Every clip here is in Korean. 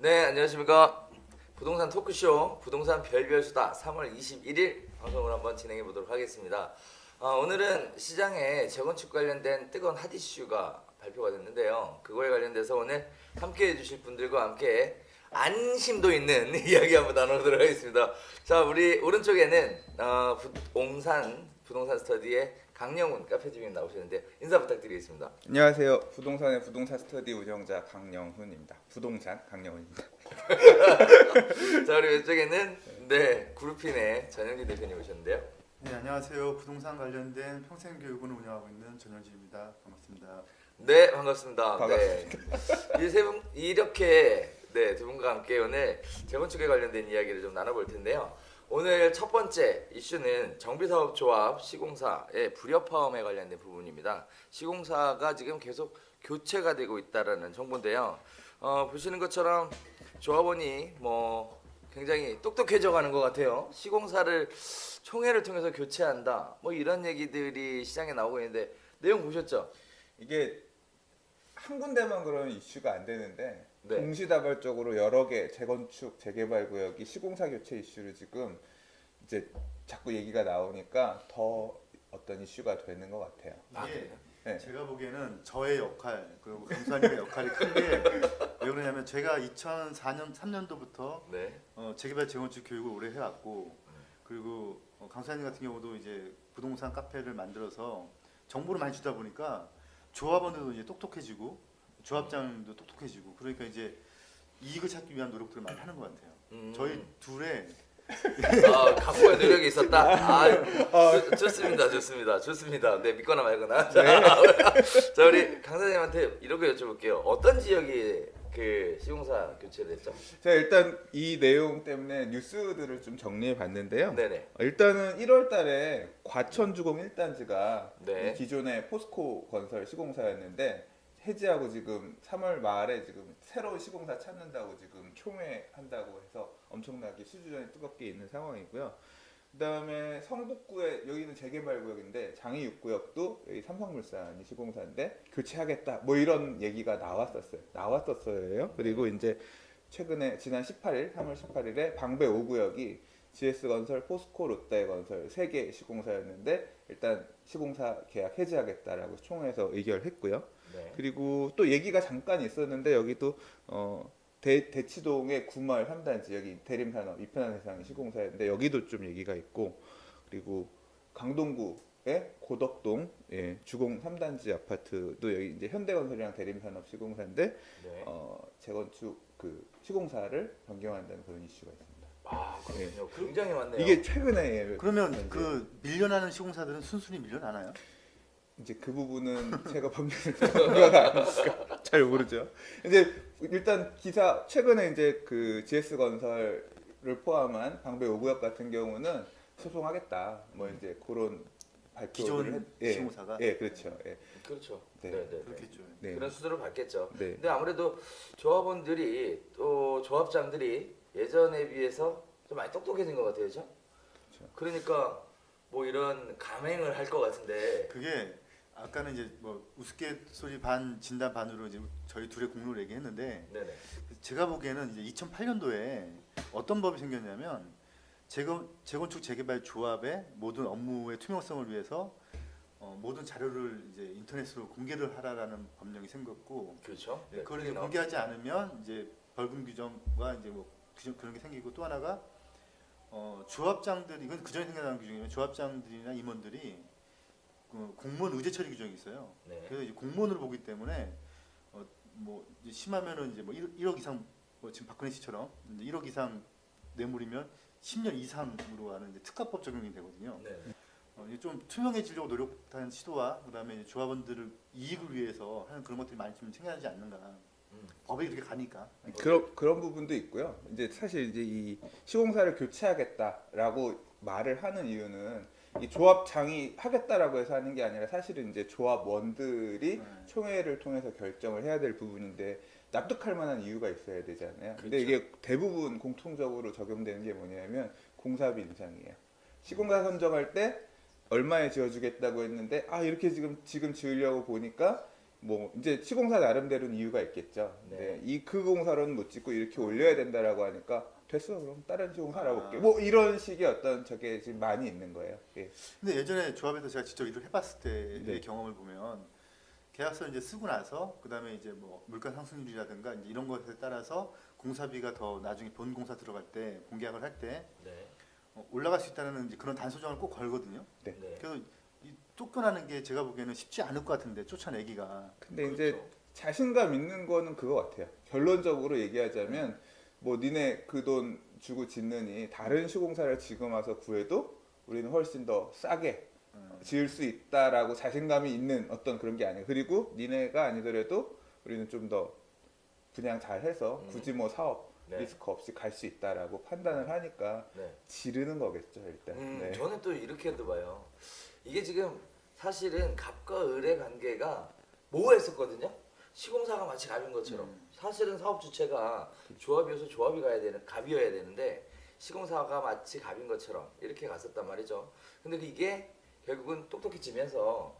네, 안녕하십니까. 부동산 토크쇼 부동산 별별수다 3월 21일 방송을 한번 진행해 보도록 하겠습니다. 오늘은 시장에 재건축 관련된 뜨거운 핫 이슈가 발표가 됐는데요. 그거에 관련돼서 오늘 함께 해주실 분들과 함께 안심도 있는 이야기 한번 나누도록 하겠습니다. 자, 우리 오른쪽에는 옹산 부동산 스터디의 강영훈 카페주임 나오셨는데 인사 부탁드리겠습니다. 안녕하세요. 부동산의 부동산 스터디 운영자 강영훈입니다. 부동산 강영훈입니다. 자, 우리 왼쪽에는 그룹핀의 전영진 대표님 오셨는데요. 네, 안녕하세요. 부동산 관련된 평생교육원을 운영하고 있는 전현진입니다. 반갑습니다. 네, 반갑습니다. 반갑습니다. 네. 이 세 분 이렇게 두 분과 함께 오늘 재건축에 관련된 이야기를 좀 나눠볼 텐데요. 오늘 첫 번째 이슈는 정비사업조합 시공사의 불협화음에 관련된 부분입니다. 시공사가 지금 계속 교체가 되고 있다라는 정보인데요. 보시는 것처럼 조합원이 굉장히 똑똑해져 가는 것 같아요. 시공사를 총회를 통해서 교체한다. 이런 얘기들이 시장에 나오고 있는데 내용 보셨죠? 이게 한 군데만 그런 이슈가 안 되는데 네. 동시다발적으로 여러 개 재건축 재개발 구역이 시공사 교체 이슈를 지금 이제 자꾸 얘기가 나오니까 더 어떤 이슈가 되는 것 같아요. 이게 네. 제가 보기에는 저의 역할 그리고 강수아님의 역할이 큰 게 왜 그러냐면 제가 2004년 3년도부터 재개발 재건축 교육을 오래 해왔고 그리고 강수아님 같은 경우도 이제 부동산 카페를 만들어서 정보를 많이 주다 보니까 조합원들도 이제 똑똑해지고 조합장도 똑똑해지고 그러니까 이제 이익을 찾기 위한 노력들을 많이 하는 것 같아요. 저희 둘의 각고의 노력이 있었다. 좋습니다. 네, 믿거나 말거나. 자, 우리 강 사장님한테 이렇게 여쭤볼게요. 어떤 지역이 그 시공사 교체를 했죠? 제가 일단 이 내용 때문에 뉴스들을 좀 정리해 봤는데요. 네네. 일단은 1월달에 과천주공 1단지가 네. 기존의 포스코 건설 시공사였는데 해지하고 지금 3월 말에 지금 새로운 시공사 찾는다고 지금 총회한다고 해서 엄청나게 수주전이 뜨겁게 있는 상황이고요. 그다음에 성북구에 여기는 재개발 구역인데 장이 6구역도 여기 삼성물산이 시공사인데 교체하겠다 이런 얘기가 나왔었어요. 그리고 이제 최근에 지난 18일 3월 18일에 방배 5구역이 GS건설, 포스코, 롯데건설 3개 시공사였는데 일단 시공사 계약 해지하겠다라고 총회에서 의결했고요. 네. 그리고 또 얘기가 잠깐 있었는데 여기도 대치동의 구마을 3단지 여기 대림산업 이편한해상 시공사인데 여기도 좀 얘기가 있고 그리고 강동구의 고덕동 주공 3단지 아파트도 여기 이제 현대건설이랑 대림산업 시공사인데 재건축 그 시공사를 변경한다는 그런 이슈가 있습니다. 그렇군요. 굉장히 많네요. 이게 최근에 그러면 그 밀려나는 시공사들은 순순히 밀려나나요? 이제 그 부분은 제가 법률을 전문가가 아니니까 잘 모르죠. 이제 일단 기사 최근에 이제 그 GS건설을 포함한 방배 5구역 같은 경우는 소송하겠다. 이제 그런 발표를 기존 시공사가 그렇죠. 그렇죠. 네. 그렇겠죠. 네. 그런 수술을 받겠죠. 네. 근데 아무래도 조합원들이 또 조합장들이 예전에 비해서 좀 많이 똑똑해진 것 같아요, 그렇죠? 그러니까 이런 감행을 할 것 같은데. 그게 아까는 이제 우스갯소리 반 진담 반으로 이제 저희 둘의 공로를 얘기했는데 네네. 제가 보기에는 이제 2008년도에 어떤 법이 생겼냐면 재건축 재개발 조합의 모든 업무의 투명성을 위해서 모든 자료를 이제 인터넷으로 공개를 하라라는 법령이 생겼고, 그렇죠. 네, 그걸 이제 공개하지 않으면 이제 벌금 규정과 이제 그런 게 생기고 또 하나가 조합장들이 이건 그 전에 생겨난 규정이면 조합장들이나 임원들이 공무원 의제 처리 규정이 있어요. 네. 그래서 이제 공무원으로 보기 때문에 이제 심하면은 이제 1억 이상 지금 박근혜 씨처럼 1억 이상 뇌물이면 10년 이상으로 하는 이제 특가법 적용이 되거든요. 네. 이제 좀 투명해지려고 노력하는 시도와 그다음에 이제 조합원들을 이익을 위해서 하는 그런 것들이 많이 좀 생겨나지 않는가. 법이 이렇게 가니까. 그런 부분도 있고요. 이제 사실 이제 이 시공사를 교체하겠다라고 말을 하는 이유는 이 조합장이 하겠다라고 해서 하는 게 아니라 사실은 이제 조합원들이 총회를 통해서 결정을 해야 될 부분인데 납득할 만한 이유가 있어야 되잖아요. 근데 이게 대부분 공통적으로 적용되는 게 뭐냐면 공사비 인상이에요. 시공사 선정할 때 얼마에 지어주겠다고 했는데 이렇게 지금 지으려고 보니까 뭐 이제 시공사 나름대로는 이유가 있겠죠. 네. 이 그 공사로는 못 짓고 이렇게 올려야 된다라고 하니까 됐어 그럼 다른 시공사 알아볼게. 뭐 이런 식의 어떤 저게 지금 많이 있는 거예요. 예. 근데 예전에 조합에서 제가 직접 일을 해봤을 때의 네. 경험을 보면 계약서를 이제 쓰고 나서 그다음에 이제 뭐 물가 상승률이라든가 이제 이런 것에 따라서 공사비가 더 나중에 본 공사 들어갈 때 본계약을 할 때 네. 올라갈 수 있다는 이제 그런 단소정을 꼭 걸거든요. 네. 네. 그래서 이 쫓겨나는 게 제가 보기에는 쉽지 않을 것 같은데 쫓아내기가. 근데 그렇죠. 이제 자신감 있는 거는 그거 같아요. 결론적으로 얘기하자면 뭐 니네 그 돈 주고 짓느니 다른 시공사를 지금 와서 구해도 우리는 훨씬 더 싸게 지을 수 있다라고 자신감이 있는 어떤 그런 게 아니에요. 그리고 니네가 아니더라도 우리는 좀 더 분양 잘 해서 굳이 뭐 사업 네. 리스크 없이 갈 수 있다라고 판단을 하니까 네. 지르는 거겠죠 일단. 네. 저는 또 이렇게도 봐요. 이게 지금 사실은 갑과 을의 관계가 모호했었거든요. 시공사가 마치 갑인 것처럼 사실은 사업 주체가 조합이어서 조합이 가야 되는 갑이어야 되는데 시공사가 마치 갑인 것처럼 이렇게 갔었단 말이죠. 근데 이게 결국은 똑똑히 지면서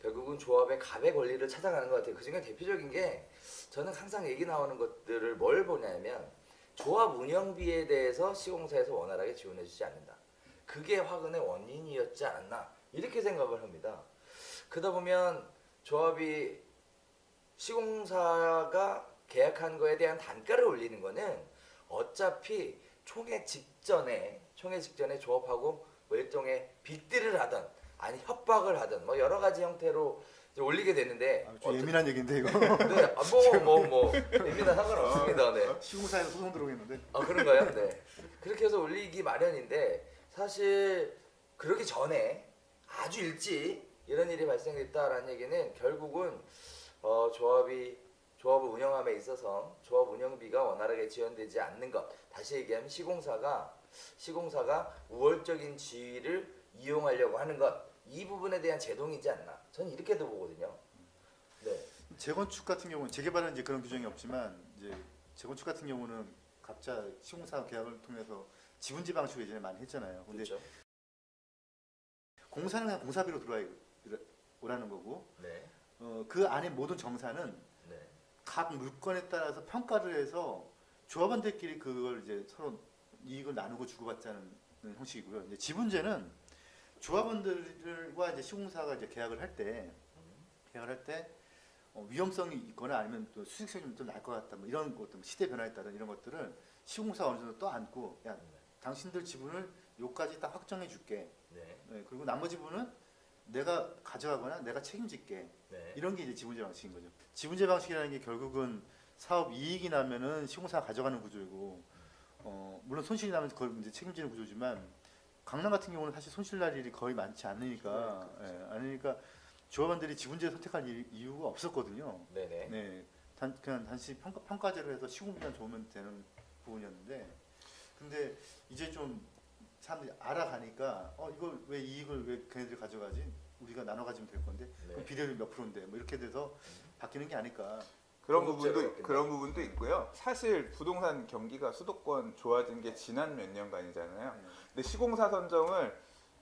결국은 조합의 갑의 권리를 찾아가는 것 같아요. 그중에 대표적인 게 저는 항상 얘기 나오는 것들을 뭘 보냐면 조합 운영비에 대해서 시공사에서 원활하게 지원해주지 않는다. 그게 화근의 원인이었지 않았나 이렇게 생각을 합니다. 그러다 보면 조합이 시공사가 계약한 거에 대한 단가를 올리는 거는 어차피 총회 직전에 조합하고 뭐 일종의 빅딜을 하던 아니 협박을 하던 뭐 여러 가지 형태로 이제 올리게 되는데 좀 예민한 얘기인데 이거. 네, 뭐 예민한 상관없습니다. 네. 시공사에서 소송 들어오겠는데. 그런가요? 네. 그렇게 해서 올리기 마련인데 사실 그러기 전에 아주 일찍 이런 일이 발생했다라는 얘기는 결국은 조합을 운영함에 있어서 조합 운영비가 원활하게 지원되지 않는 것. 다시 얘기하면 시공사가 우월적인 지위를 이용하려고 하는 것. 이 부분에 대한 제동이지 않나. 저는 이렇게도 보거든요. 네. 재건축 같은 경우는 재개발은 이제 그런 규정이 없지만 이제 재건축 같은 경우는 각자 시공사 계약을 통해서 지분제 방식으로 예전에 많이 했잖아요. 근데 그렇죠. 공사는 그냥 공사비로 들어오라는 거고 네. 그 안에 모든 정사는 네. 각 물건에 따라서 평가를 해서 조합원들끼리 그걸 이제 서로 이익을 나누고 주고받자는 형식이고요. 이제 지분제는 조합원들과 이제 시공사가 이제 계약을 할 때 위험성이 있거나 아니면 또 수익성이 좀 날 것 같다 뭐 이런 것들 시대 변화에 따른 이런 것들을 시공사가 어느 정도 또 안고 야 당신들 지분을 요까지 딱 확정해 줄게. 네. 네, 그리고 나머지 부분은 내가 가져가거나 내가 책임질게. 네. 이런 게 이제 지분제 방식인 거죠. 지분제 방식이라는 게 결국은 사업 이익이 나면은 시공사가 가져가는 구조이고, 물론 손실이 나면 그걸 이제 책임지는 구조지만 강남 같은 경우는 사실 손실 날 일이 거의 많지 않으니까, 않으니까 조합원들이 지분제 선택할 이유가 없었거든요. 네네. 네, 그냥 단지 평가제로 해서 시공비만 좋으면 되는 부분이었는데, 근데 이제 좀 사람들이 알아가니까 이걸 왜 이익을 왜 걔네들이 가져가지? 우리가 나눠 가지면 될 건데 네. 그 비례율 몇 프로인데 뭐 이렇게 돼서 바뀌는 게 아닐까. 그런 공급제로 그런 부분도 있고요. 사실 부동산 경기가 수도권 좋아진 게 지난 몇 년간이잖아요. 근데 시공사 선정을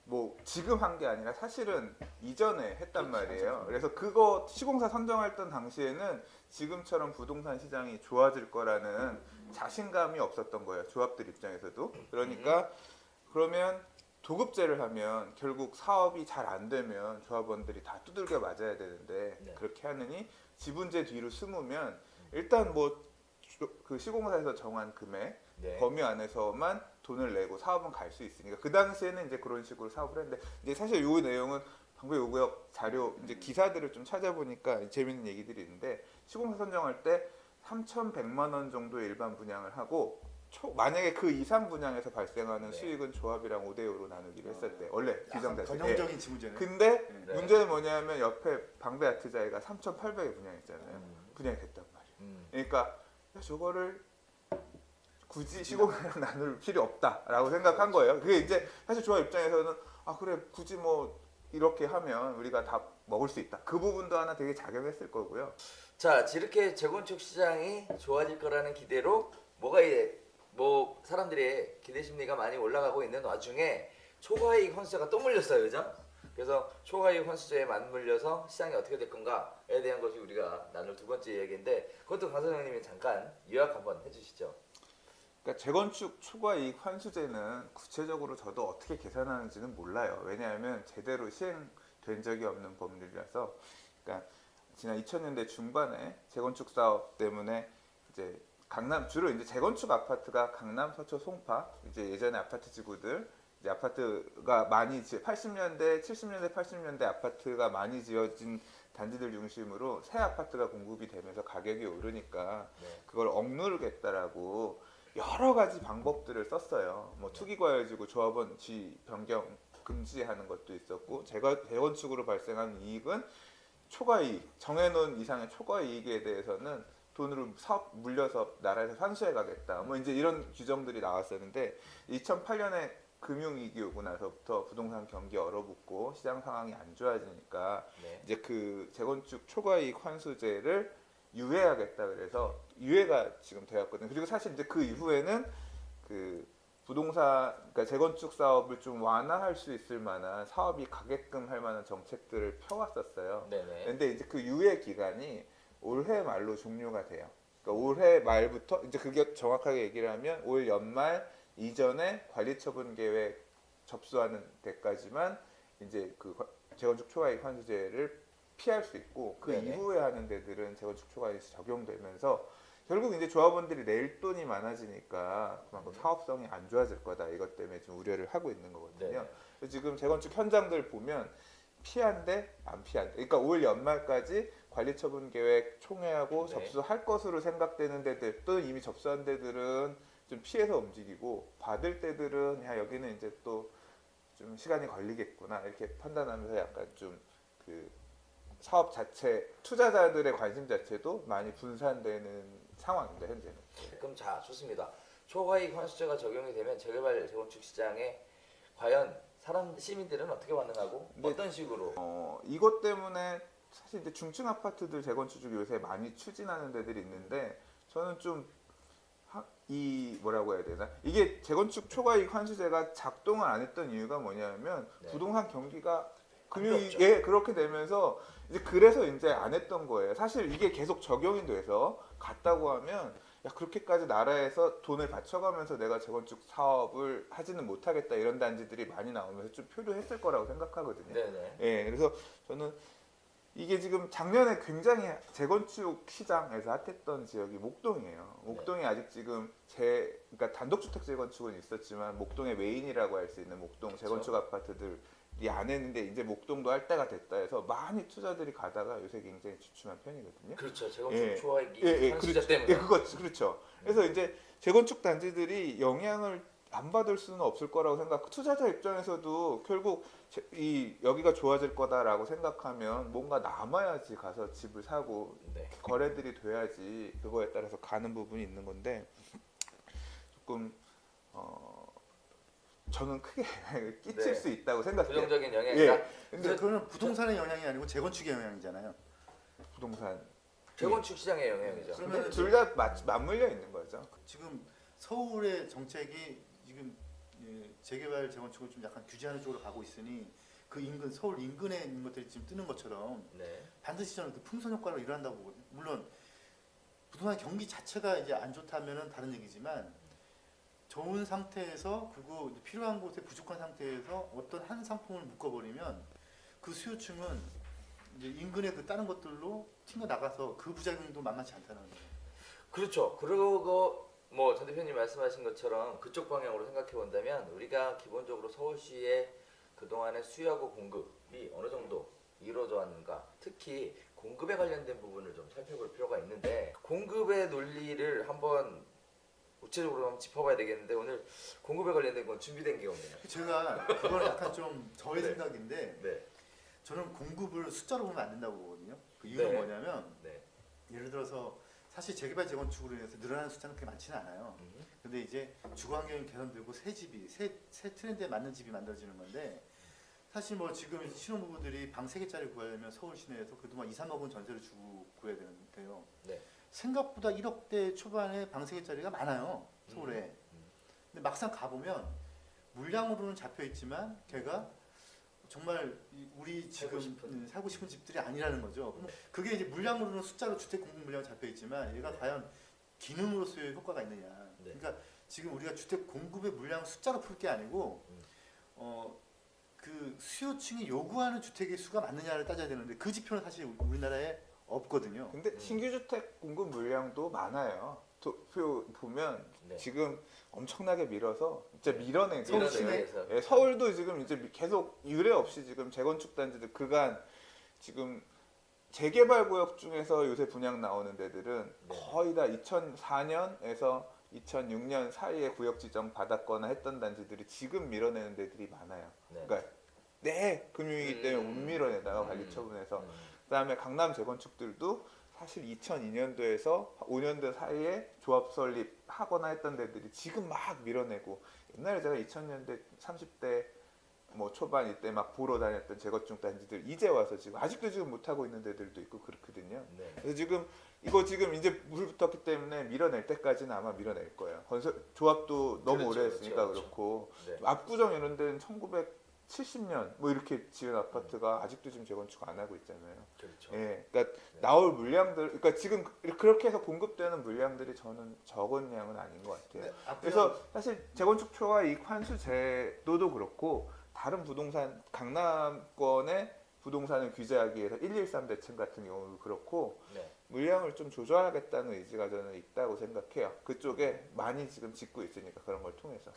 뭐 지금 한 게 아니라 사실은 이전에 했단 말이에요. 그래서 그거 시공사 선정했던 당시에는 지금처럼 부동산 시장이 좋아질 거라는 자신감이 없었던 거예요. 조합들 입장에서도. 그러니까 그러면 도급제를 하면 결국 사업이 잘 안 되면 조합원들이 다 두들겨 맞아야 되는데 네. 그렇게 하느니 지분제 뒤로 숨으면 일단 뭐 그 시공사에서 정한 금액 네. 범위 안에서만 돈을 내고 사업은 갈 수 있으니까 그 당시에는 이제 그런 식으로 사업을 했는데 이제 사실 요 내용은 방금 요구역 자료 이제 기사들을 좀 찾아보니까 재밌는 얘기들이 있는데 시공사 선정할 때 3,100만 원 정도 일반 분양을 하고 만약에 그 이상 분양에서 발생하는 네. 수익은 조합이랑 5대5로 나누기로 했었대. 원래 규정 자체에. 전형적인 지분제네. 근데 네. 문제는 뭐냐면 옆에 방배 아트자이가 3,800에 분양했잖아요. 분양이 됐단 말이에요. 그러니까 야, 저거를 굳이 시공사랑 나눌 필요 없다라고 생각한 거예요. 그게 이제 사실 조합 입장에서는 아 그래 굳이 뭐 이렇게 하면 우리가 다 먹을 수 있다. 그 부분도 하나 되게 작용했을 거고요. 자, 이렇게 재건축 시장이 좋아질 거라는 기대로 뭐 사람들의 기대 심리가 많이 올라가고 있는 와중에 초과이익 환수세가 또 물렸어요, 그죠? 그래서 초과이익 환수제에 맞물려서 시장이 어떻게 될 건가에 대한 것이 우리가 나눌 두 번째 이야기인데 그것도 강 사장님이 잠깐 요약 한번 해주시죠. 그러니까 재건축 초과이익 환수제는 구체적으로 저도 어떻게 계산하는지는 몰라요. 왜냐하면 제대로 시행된 적이 없는 법률이라서. 그러니까 지난 2000년대 중반에 재건축 사업 때문에 이제 강남 주로 이제 재건축 아파트가 강남, 서초, 송파 이제 예전에 아파트 지구들 이제 아파트가 많이 80년대, 70년대, 80년대 아파트가 많이 지어진 단지들 중심으로 새 아파트가 공급이 되면서 가격이 오르니까 그걸 억누르겠다라고 여러 가지 방법들을 썼어요. 뭐 투기과열지구 조합원 지 변경 금지하는 것도 있었고 재건축으로 발생하는 이익은 초과이익, 정해놓은 이상의 초과이익에 대해서는 돈으로 사업 물려서 나라에서 환수해 가겠다. 뭐 이제 이런 규정들이 나왔었는데 2008년에 금융위기 오고 나서부터 부동산 경기 얼어붙고 시장 상황이 안 좋아지니까 이제 그 재건축 초과이익 환수제를 유예하겠다 그래서 유예가 지금 되었거든요. 그리고 사실 이제 그 이후에는 그 부동산 그러니까 재건축 사업을 좀 완화할 수 있을 만한 사업이 가게끔 할 만한 정책들을 펴왔었어요. 그런데 이제 그 유예 기간이 올해 말로 종료가 돼요. 그러니까 올해 말부터 이제 그게 정확하게 얘기를 하면 올 연말 이전에 관리처분 계획 접수하는 데까지만 이제 그 재건축 초과이익 환수제를 피할 수 있고 그 이후에 하는 데들은 재건축 초과이익이 적용되면서 결국 이제 조합원들이 낼 돈이 많아지니까 그만큼 사업성이 안 좋아질 거다 이것 때문에 좀 우려를 하고 있는 거거든요. 그래서 지금 재건축 현장들 보면 피한대 안 피한대. 그러니까 올 연말까지 관리처분 계획 총회하고 접수할 것으로 생각되는 데들 또는 이미 접수한 데들은 좀 피해서 움직이고 받을 때들은 야 여기는 이제 또 좀 시간이 걸리겠구나 이렇게 판단하면서 약간 좀 그 사업 자체 투자자들의 관심 자체도 많이 분산되는 상황입니다 현재는. 그럼 자 좋습니다. 초과이익 환수제가 적용이 되면 재개발 재건축 시장에 과연 시민들은 어떻게 반응하고 어떤 식으로? 이것 때문에 사실 이제 중층 아파트들 재건축 요새 많이 추진하는 데들이 있는데 저는 좀 뭐라고 해야 되나 이게 재건축 초과이익 환수제가 작동을 안 했던 이유가 뭐냐면 부동산 경기가 금융위기에 그렇게 되면서 이제 그래서 이제 안 했던 거예요. 사실 이게 계속 적용이 돼서 갔다고 하면 야 그렇게까지 나라에서 돈을 바쳐가면서 내가 재건축 사업을 하지는 못하겠다 이런 단지들이 많이 나오면서 좀 표류했을 거라고 생각하거든요. 예, 그래서 저는 이게 지금 작년에 굉장히 재건축 시장에서 핫했던 지역이 목동이에요. 목동이 아직 지금 그러니까 단독주택 재건축은 있었지만 목동의 메인이라고 할 수 있는 목동 재건축 아파트들이 안 했는데 이제 목동도 할 때가 됐다 해서 많이 투자들이 가다가 요새 굉장히 주춤한 편이거든요. 그렇죠. 재건축 초과이익 환수제 때문에. 그렇죠. 그래서 이제 재건축 단지들이 영향을 안 받을 수는 없을 거라고 생각. 투자자 입장에서도 결국 여기가 좋아질 거다라고 생각하면 뭔가 남아야지 가서 집을 사고 거래들이 돼야지 그거에 따라서 가는 부분이 있는 건데 조금 저는 크게 끼칠 수 있다고 생각해요. 부정적인 영향이다. 근데 그거는 부동산의 영향이 아니고 재건축의 영향이잖아요. 부동산 재건축 시장의 영향이죠. 그러면 둘 다 맞물려 있는 거죠. 지금 서울의 정책이 지금 재개발 재건축을 좀 약간 규제하는 쪽으로 가고 있으니 그 인근 서울 인근에 있는 것들이 지금 뜨는 것처럼 반드시 저는 그 풍선 효과로 일어난다고 보거든요. 물론 부동산 경기 자체가 이제 안 좋다면은 다른 얘기지만 좋은 상태에서 그리고 필요한 곳에 부족한 상태에서 어떤 한 상품을 묶어버리면 그 수요층은 이제 인근의 그 다른 것들로 튕겨 나가서 그 부작용도 만만치 않다는 거예요. 그렇죠. 그리고 뭐 전 대표님 말씀하신 것처럼 그쪽 방향으로 생각해 본다면 우리가 기본적으로 서울시의 그동안의 수요하고 공급이 어느 정도 이루어져 왔는가, 특히 공급에 관련된 부분을 좀 살펴볼 필요가 있는데 공급의 논리를 한번 구체적으로 한번 짚어봐야 되겠는데 오늘 공급에 관련된 건 준비된 게 없네요. 제가 그건 약간 좀 저의 생각인데 저는 공급을 숫자로 보면 안 된다고 보거든요. 그 이유는 뭐냐면 예를 들어서 사실 재개발 재건축으로 인해서 늘어나는 숫자는 그렇게 많지는 않아요. 근데 이제 주거 환경이 개선되고 새 트렌드에 맞는 집이 만들어지는 건데 사실 뭐 지금 신혼부부들이 방 3개짜리 구하려면 서울 시내에서 그래도 막 2, 3억 원 전세를 주고 구해야 되는데요. 생각보다 1억대 초반에 방 3개짜리가 많아요. 서울에. 근데 막상 가보면 물량으로는 잡혀 있지만 걔가 정말 우리 지금 살고 싶은 집들이 아니라는 거죠. 그게 이제 물량으로는 숫자로 주택 공급 물량 잡혀 있지만 얘가 과연 기능으로서의 효과가 있느냐. 그러니까 지금 우리가 주택 공급의 물량 숫자로 풀 게 아니고 그 수요층이 요구하는 주택의 수가 맞느냐를 따져야 되는데 그 지표는 사실 우리나라에 없거든요. 근데 신규 주택 공급 물량도 많아요. 도표 보면 지금 엄청나게 밀어서 진짜 밀어낸 서울 시내. 예, 서울도 지금 이제 계속 유례 없이 지금 재건축 단지들 그간 지금 재개발 구역 중에서 요새 분양 나오는 데들은 거의 다 2004년에서 2006년 사이에 구역 지정 받았거나 했던 단지들이 지금 밀어내는 데들이 많아요. 그러니까 내 금융이기 때문에 못 밀어내다가 관리 처분해서 그다음에 강남 재건축들도 사실 2002년도에서 5년도 사이에 조합 설립하거나 했던 데들이 지금 막 밀어내고 옛날에 제가 2000년대 30대 뭐 초반 이때 막 보러 다녔던 재건축 단지들 이제 와서 지금 아직도 지금 못 하고 있는 데들도 있고 그렇거든요. 그래서 지금 이거 지금 이제 물 붙었기 때문에 밀어낼 때까지는 아마 밀어낼 거예요. 건설 조합도 너무 오래 했으니까 그렇고 압구정 이런 데는 1970년 뭐 이렇게 지은 아파트가 아직도 지금 재건축 안 하고 있잖아요. 그렇죠. 예, 그러니까 나올 물량들, 그러니까 지금 그렇게 해서 공급되는 물량들이 저는 적은 양은 아닌 것 같아요. 그래서 사실 재건축 초과 이익 환수 제도도 그렇고 다른 부동산 강남권의 부동산을 규제하기 위해서 113 대책 같은 경우도 그렇고 물량을 좀 조절하겠다는 의지가 저는 있다고 생각해요. 그쪽에 많이 지금 짓고 있으니까 그런 걸 통해서.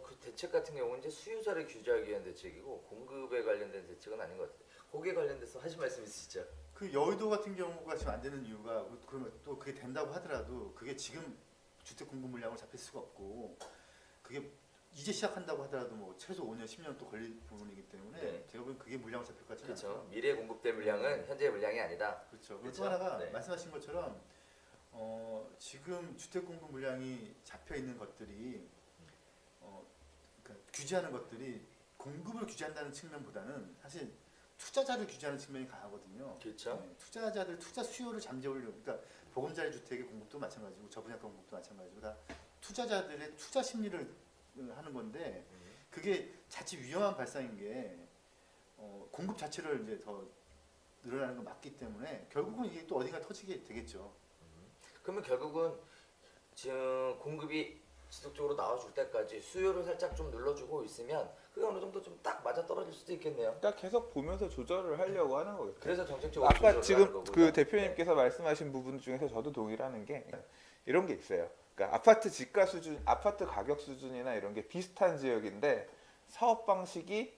그 대책 같은 경우는 이제 수요자를 규제하기 위한 대책이고 공급에 관련된 대책은 아닌 것 같아요. 거기에 관련돼서 하실 말씀 있으시죠? 그 여의도 같은 경우가 지금 안 되는 이유가 그러면 또 그게 된다고 하더라도 그게 지금 주택 공급 물량으로 잡힐 수가 없고 그게 이제 시작한다고 하더라도 뭐 최소 5년, 10년 또 걸릴 부분이기 때문에 제가 보기엔 그게 물량으로 잡힐 것 같지는 않아요. 그렇죠. 미래 공급될 물량은 현재의 물량이 아니다. 그렇죠. 그리고 또 하나가 말씀하신 것처럼 지금 주택 공급 물량이 잡혀 있는 것들이 그러니까 규제하는 것들이 공급을 규제한다는 측면보다는 사실 투자자를 규제하는 측면이 강하거든요. 그렇죠. 투자자들 투자 수요를 잠재우려고 그러니까 보금자리 주택의 공급도 마찬가지고 저분양가 공급도 마찬가지고 다 투자자들의 투자 심리를 하는 건데 그게 자칫 위험한 발상인 게 공급 자체를 이제 더 늘어나는 건 맞기 때문에 결국은 이게 또 어딘가 터지게 되겠죠. 그러면 결국은 지금 공급이 지속적으로 나와줄 때까지 수요를 살짝 좀 눌러주고 있으면 그게 어느 정도 좀 딱 맞아 떨어질 수도 있겠네요. 그러니까 계속 보면서 조절을 하려고 하는 거겠죠. 그래서 정책적으로 아까 지금 그 대표님께서 말씀하신 부분 중에서 저도 동의하는 게 이런 게 있어요. 그러니까 아파트 지가 수준, 아파트 가격 수준이나 이런 게 비슷한 지역인데 사업 방식이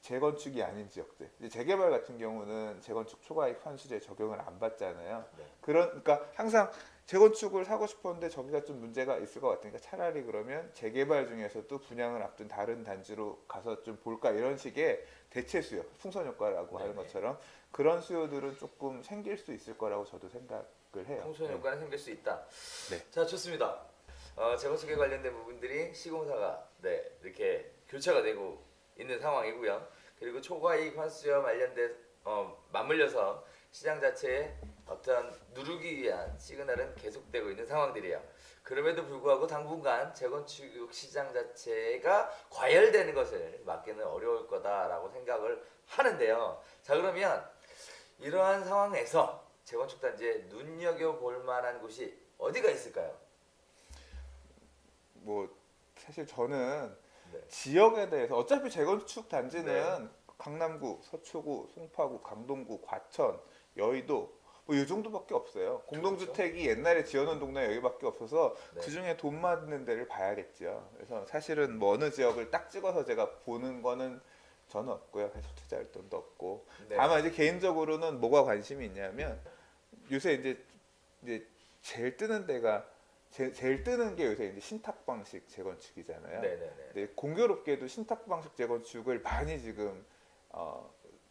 재건축이 아닌 지역들. 이제 재개발 같은 경우는 재건축 초과이익 환수제 적용을 안 받잖아요. 그러니까 항상 재건축을 사고 싶었는데 저기가 좀 문제가 있을 것 같으니까 차라리 그러면 재개발 중에서도 분양을 앞둔 다른 단지로 가서 좀 볼까 이런 식의 대체 수요, 풍선 효과라고 하는 것처럼 그런 수요들은 조금 생길 수 있을 거라고 저도 생각을 해요. 풍선 효과는 생길 수 있다. 네. 자, 좋습니다. 재건축에 관련된 부분들이 시공사가 이렇게 교체가 되고 있는 상황이고요. 그리고 초과이익 환수와 관련된 맞물려서 시장 자체에 어떤 누르기 위한 시그널은 계속되고 있는 상황들이에요. 그럼에도 불구하고 당분간 재건축 시장 자체가 과열되는 것을 막기는 어려울 거다라고 생각을 하는데요. 자, 그러면 이러한 상황에서 재건축 단지에 눈여겨볼 만한 곳이 어디가 있을까요? 뭐 사실 저는 지역에 대해서 어차피 재건축 단지는 강남구, 서초구, 송파구, 강동구, 과천, 여의도 뭐 이 정도밖에 없어요. 공동주택이 옛날에 지어놓은 동네 여기밖에 없어서 그 중에 돈 맞는 데를 봐야겠죠. 그래서 사실은 뭐 어느 지역을 딱 찍어서 제가 보는 거는 저는 없고요. 해서 투자할 돈도 없고. 다만 이제 개인적으로는 뭐가 관심이 있냐면 요새 이제 제일 뜨는 데가 제일 뜨는 게 요새 이제 신탁 방식 재건축이잖아요. 네, 공교롭게도 신탁 방식 재건축을 많이 지금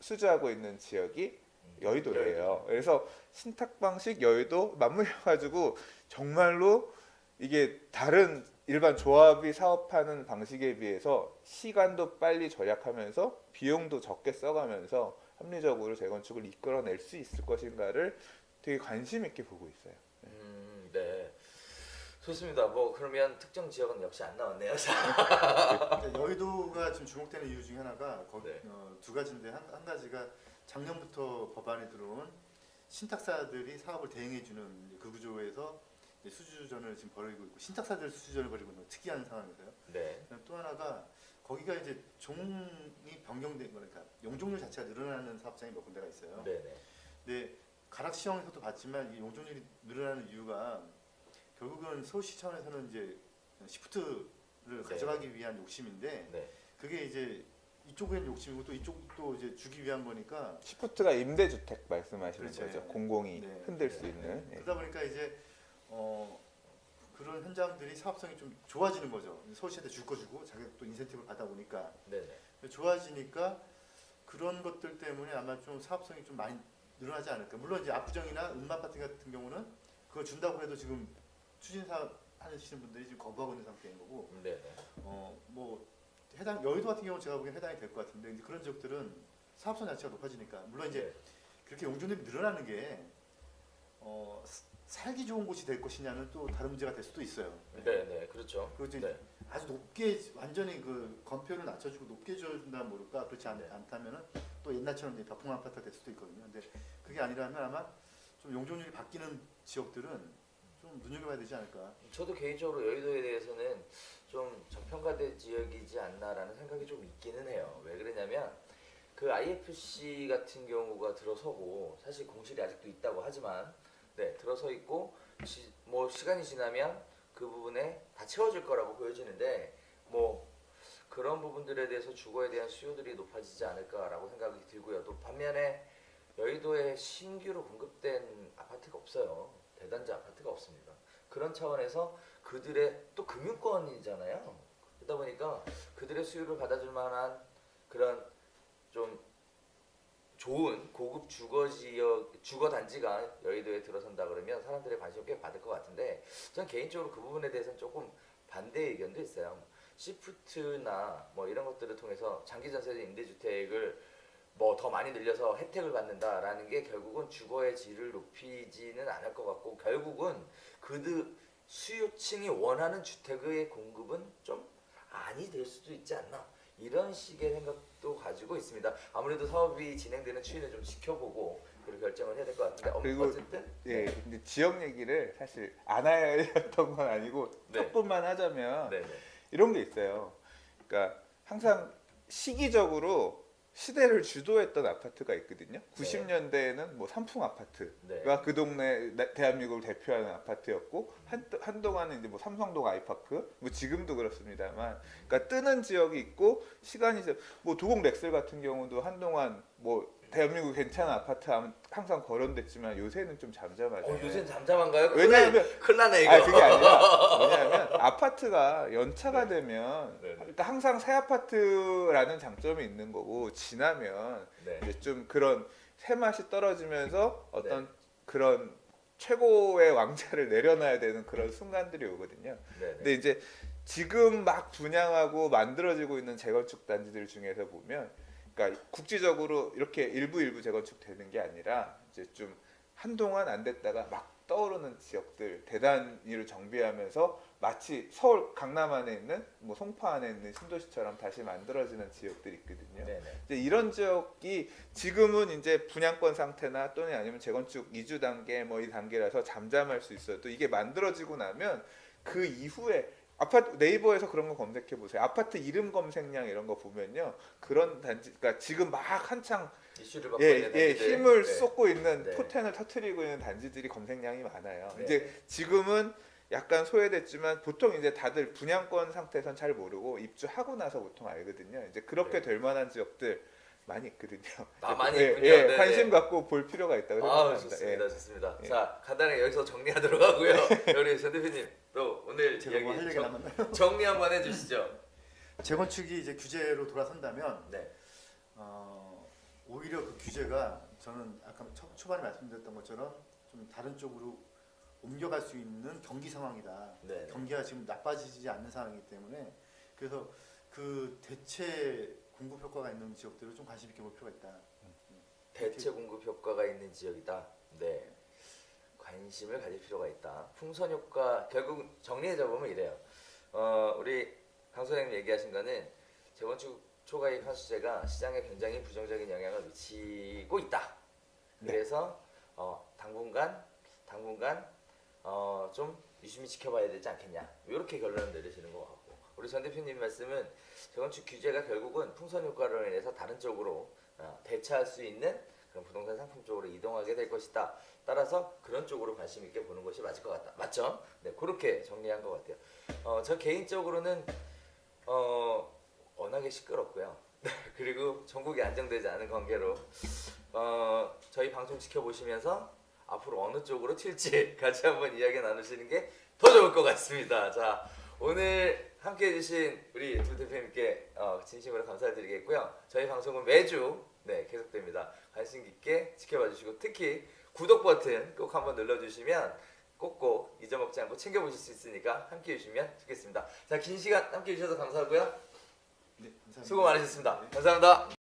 수주하고 있는 지역이 여의도예요. 그래서 신탁 방식 여의도 맞물려가지고 정말로 이게 다른 일반 조합이 사업하는 방식에 비해서 시간도 빨리 절약하면서 비용도 적게 써가면서 합리적으로 재건축을 이끌어낼 수 있을 것인가를 되게 관심 있게 보고 있어요. 네. 좋습니다. 뭐 그러면 특정 지역은 역시 안 나왔네요. 근데 여의도가 지금 주목되는 이유 중에 하나가 네. 두 가지인데 한 가지가 작년부터 법안에 들어온 신탁사들이 사업을 대행해주는 그 구조에서 수주전을 지금 벌이고 있고 신탁사들 수주전을 벌이고 있는 특이한 상황이세요. 네. 또 하나가 거기가 이제 종이 변경된 거니까 용적률 자체가 늘어나는 사업장이 몇 군데가 있어요. 네네. 근데 가락시형에서도 봤지만 이 용적률이 늘어나는 이유가 결국은 서울시 차원에서는 이제 시프트를 가져가기 위한 욕심인데 네. 그게 이제 이쪽엔 욕심이고 또 이쪽도 이제 주기 위한 거니까 시프트가 임대주택 말씀하시는 그렇죠. 거죠. 네. 공공이 네. 흔들 수 있는. 예. 그러다 보니까 이제 그런 현장들이 사업성이 좀 좋아지는 거죠. 서울시한테 줄 거 주고 자기가 또 인센티브를 받아 보니까 네네. 좋아지니까 그런 것들 때문에 아마 좀 사업성이 좀 많이 늘어나지 않을까. 물론 이제 압구정이나 음마아파트 같은 경우는 그걸 준다고 해도 지금 추진 사업 하시는 분들이 지금 거부하고 있는 상태인 거고. 네네. 뭐 여의도 같은 경우는 제가 보기엔 해당이 될 것 같은데 이제 그런 지역들은 사업성 자체가 높아지니까 물론 이제 네. 그렇게 용적률이 늘어나는 게 살기 좋은 곳이 될 것이냐는 또 다른 문제가 될 수도 있어요. 네네. 그렇죠. 그리고 이제 네. 아주 높게 완전히 그 건표를 낮춰주고 높게 줘준다 모를까 그렇지 네. 않다면은 또 옛날처럼 이제 벽풍 아파트가 될 수도 있거든요. 근데 그게 아니라면 아마 좀 용적률이 바뀌는 지역들은 좀 눈여겨봐야 되지 않을까. 저도 개인적으로 여의도에 대해서는 좀 저평가된 지역이지 않나라는 생각이 좀 있기는 해요. 왜 그러냐면 그 IFC 같은 경우가 들어서고 사실 공실이 아직도 있다고 하지만 네 들어서 있고 뭐 시간이 지나면 그 부분에 다 채워질 거라고 보여지는데 뭐 그런 부분들에 대해서 주거에 대한 수요들이 높아지지 않을까라고 생각이 들고요. 또 반면에 여의도에 신규로 공급된 아파트가 없어요. 대단지 아파트가 없습니다. 그런 차원에서 그들의 또 금융권이잖아요. 그러다 보니까 그들의 수요를 받아줄 만한 그런 좀 좋은 고급 주거 단지가 여의도에 들어선다 그러면 사람들의 관심을 꽤 받을 것 같은데 전 개인적으로 그 부분에 대해서는 조금 반대 의견도 있어요. 시프트나 뭐 이런 것들을 통해서 장기 전세 임대주택을 뭐 더 많이 늘려서 혜택을 받는다라는 게 결국은 주거의 질을 높이지는 않을 것 같고 결국은 그들 수요층이 원하는 주택의 공급은 좀 아니 될 수도 있지 않나 이런 식의 생각도 가지고 있습니다. 아무래도 사업이 진행되는 추이는 좀 지켜보고 그리고 결정을 해야 될 것 같은데 그리고 어쨌든 예, 근데 지역 얘기를 사실 안 하였던 건 아니고 네. 조금만 하자면 네네. 이런 게 있어요. 그러니까 항상 시기적으로 시대를 주도했던 아파트가 있거든요. 90년대에는 뭐 삼풍 아파트가 네. 그 동네 대한민국을 대표하는 아파트였고 한동안은 이제 뭐 삼성동 아이파크 뭐 지금도 그렇습니다만 그러니까 뜨는 지역이 있고 시간이 뭐 도곡 렉슬 같은 경우도 한동안 뭐 대한민국 괜찮은 아파트 항상 거론됐지만 요새는 좀 잠잠하죠. 요새는 잠잠한가요? 왜냐하면 큰일 나네 이거. 아 그게 아니라 왜냐하면 아파트가 연차가 네. 되면 네, 네. 그러니까 항상 새 아파트라는 장점이 있는 거고 지나면 네. 이제 좀 그런 새 맛이 떨어지면서 어떤 네. 그런 최고의 왕자를 내려놔야 되는 그런 순간들이 오거든요. 네네. 근데 이제 지금 막 분양하고 만들어지고 있는 재건축 단지들 중에서 보면 그러니까 국지적으로 이렇게 일부 재건축되는 게 아니라 이제 좀 한동안 안 됐다가 막 떠오르는 지역들 대단위로 정비하면서 마치 서울 강남 안에 있는 뭐 송파 안에 있는 신도시처럼 다시 만들어지는 지역들이 있거든요. 네네. 이제 이런 지역이 지금은 이제 분양권 상태나 또는 아니면 재건축 이주 단계 뭐 이 단계라서 잠잠할 수 있어요. 또 이게 만들어지고 나면 그 이후에 아파트 네이버에서 그런 거 검색해 보세요. 아파트 이름 검색량 이런 거 보면요. 그런 단지 그러니까 지금 막 한창 이슈를 받고 있는 단지들. 힘을 네. 쏟고 있는 네. 포텐을 터트리고 있는 단지들이 검색량이 많아요. 네. 이제 지금은 약간 소외됐지만 보통 이제 다들 분양권 상태에선 잘 모르고 입주하고 나서 보통 알거든요. 이제 그렇게 네. 될 만한 지역들 많이 있거든요. 많이 예, 있군요. 예, 네네. 관심 갖고 볼 필요가 있다고 생각합니다. 좋습니다. 예. 좋습니다. 예. 자, 간단하게 여기서 정리하도록 하고요. 우리 전 대표님 또 오늘 제가 뭐 할 이야기 얘기 남았나요? 정리 한번 해주시죠. 재건축이 이제 규제로 돌아선다면 네. 오히려 그 규제가 저는 아까 초반에 말씀드렸던 것처럼 좀 다른 쪽으로 옮겨갈 수 있는 경기 상황이다. 네. 경기가 지금 나빠지지 않는 상황이기 때문에 그래서 그 대체 공급 효과가 있는 지역들을 좀 관심 있게 볼 필요가 있다. 대체 공급 효과가 있는 지역이다. 네. 관심을 가질 필요가 있다. 풍선 효과 결국 정리해서 보면 이래요. 우리 강 소장님 얘기하신 거는 재건축 초과이익 환수제가 시장에 굉장히 부정적인 영향을 미치고 있다. 그래서 당분간 좀 유심히 지켜봐야 되지 않겠냐. 이렇게 결론을 내리시는 것 같고, 우리 전 대표님 말씀은 재건축 규제가 결국은 풍선 효과로 인해서 다른 쪽으로 대체할 수 있는 그런 부동산 상품 쪽으로 이동하게 될 것이다. 따라서 그런 쪽으로 관심 있게 보는 것이 맞을 것 같다. 맞죠? 네, 그렇게 정리한 것 같아요. 저 개인적으로는 워낙에 시끄럽고요. 그리고 전국이 안정되지 않은 관계로 저희 방송 지켜보시면서 앞으로 어느 쪽으로 튈지 같이 한번 이야기 나누시는 게 더 좋을 것 같습니다. 자, 오늘 함께 해주신 우리 두 대표님께 진심으로 감사드리겠고요. 저희 방송은 매주 계속됩니다. 관심 깊게 지켜봐 주시고, 특히 구독 버튼 꼭 한번 눌러주시면 꼭꼭 잊어먹지 않고 챙겨보실 수 있으니까 함께 해주시면 좋겠습니다. 자, 긴 시간 함께 해주셔서 감사하고요. 네, 감사합니다. 수고 많으셨습니다. 네. 감사합니다.